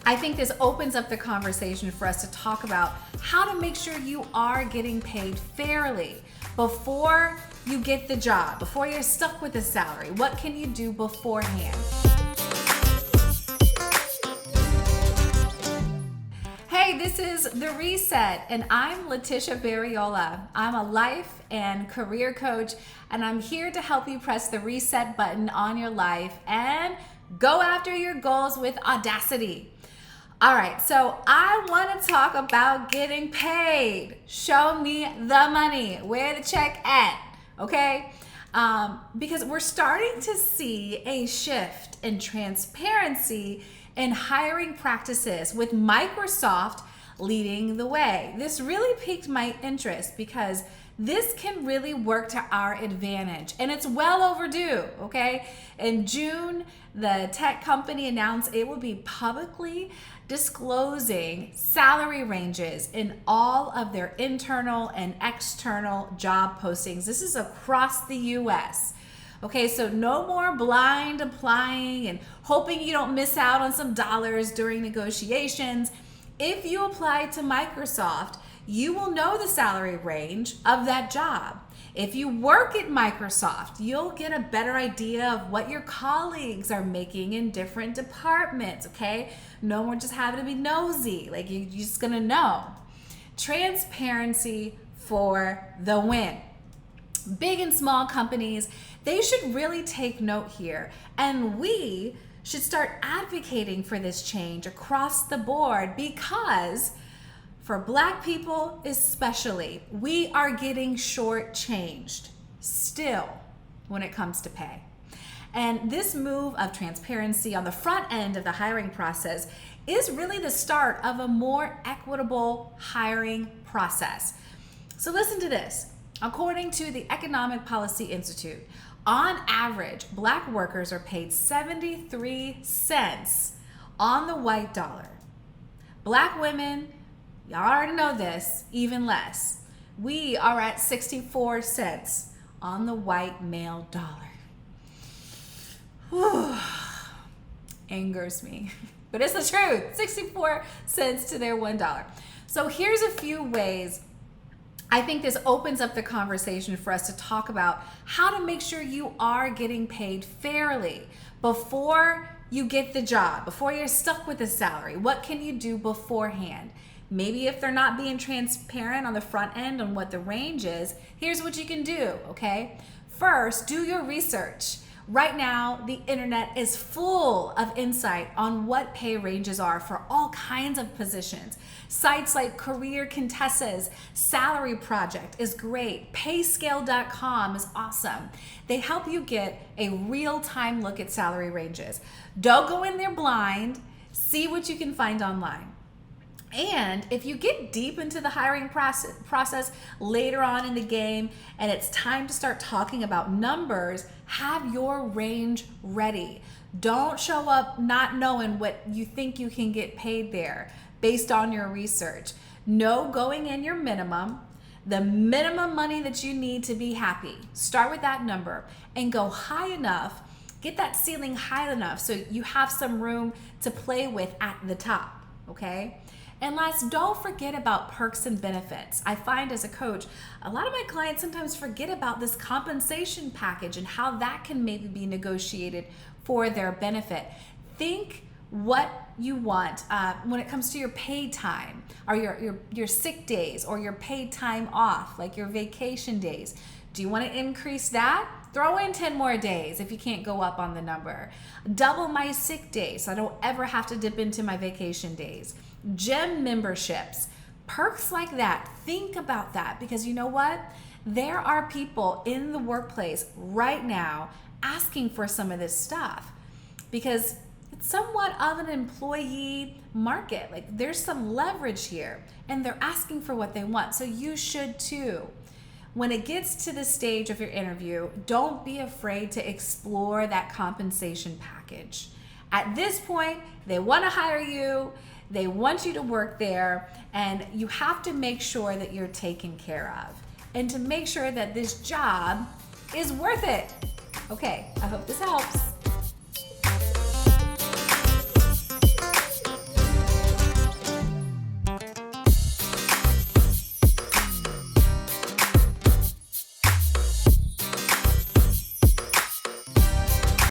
I think this opens up the conversation for us to talk about how to make sure you are getting paid fairly before you get the job, before you're stuck with the salary. What can you do beforehand? Hey, this is The Reset, and I'm Letitia Barriola. I'm a life and career coach, and I'm here to help you press the reset button on your life and go after your goals with audacity. All right, so I want to talk about getting paid. Show me the money. Where the check at? Okay? Because we're starting to see a shift in transparency in hiring practices with Microsoft leading the way. This really piqued my interest because this can really work to our advantage, and it's well overdue, okay? In June, the tech company announced it will be publicly disclosing salary ranges in all of their internal and external job postings. This is across the US. Okay, so no more blind applying and hoping you don't miss out on some dollars during negotiations. If you apply to Microsoft, you will know the salary range of that job. If you work at Microsoft, you'll get a better idea of what your colleagues are making in different departments, okay? No more just having to be nosy, like you're just gonna know. Transparency for the win. Big and small companies, they should really take note here, and we should start advocating for this change across the board because for Black people especially, we are getting shortchanged still when it comes to pay. And this move of transparency on the front end of the hiring process is really the start of a more equitable hiring process. So listen to this. According to the Economic Policy Institute, on average, Black workers are paid 73 cents on the white dollar. Black women, y'all already know this, even less. We are at 64 cents on the white male dollar. Whew. Angers me, but it's the truth. 64 cents to their $1. So here's a few ways I think this opens up the conversation for us to talk about how to make sure you are getting paid fairly before you get the job, before you're stuck with the salary. What can you do beforehand? Maybe if they're not being transparent on the front end on what the range is, here's what you can do, okay? First, do your research. Right now, the internet is full of insight on what pay ranges are for all kinds of positions. Sites like Career Contessa's Salary Project is great. Payscale.com is awesome. They help you get a real-time look at salary ranges. Don't go in there blind. See what you can find online. And if you get deep into the hiring process later on in the game and it's time to start talking about numbers, have your range ready. Don't show up not knowing what you think you can get paid there based on your research. Know going in your minimum, the minimum money that you need to be happy. Start with that number and go high enough, get that ceiling high enough so you have some room to play with at the top, okay? And last, don't forget about perks and benefits. I find as a coach, a lot of my clients sometimes forget about this compensation package and how that can maybe be negotiated for their benefit. Think what you want when it comes to your paid time or your sick days or your paid time off, like your vacation days. Do you want to increase that? Throw in 10 more days if you can't go up on the number. Double my sick days so I don't ever have to dip into my vacation days. Gym memberships, perks like that. Think about that because you know what? There are people in the workplace right now asking for some of this stuff because it's somewhat of an employee market. Like there's some leverage here and they're asking for what they want. So you should too. When it gets to the stage of your interview, don't be afraid to explore that compensation package. At this point, they want to hire you, they want you to work there, and you have to make sure that you're taken care of and to make sure that this job is worth it. Okay, I hope this helps.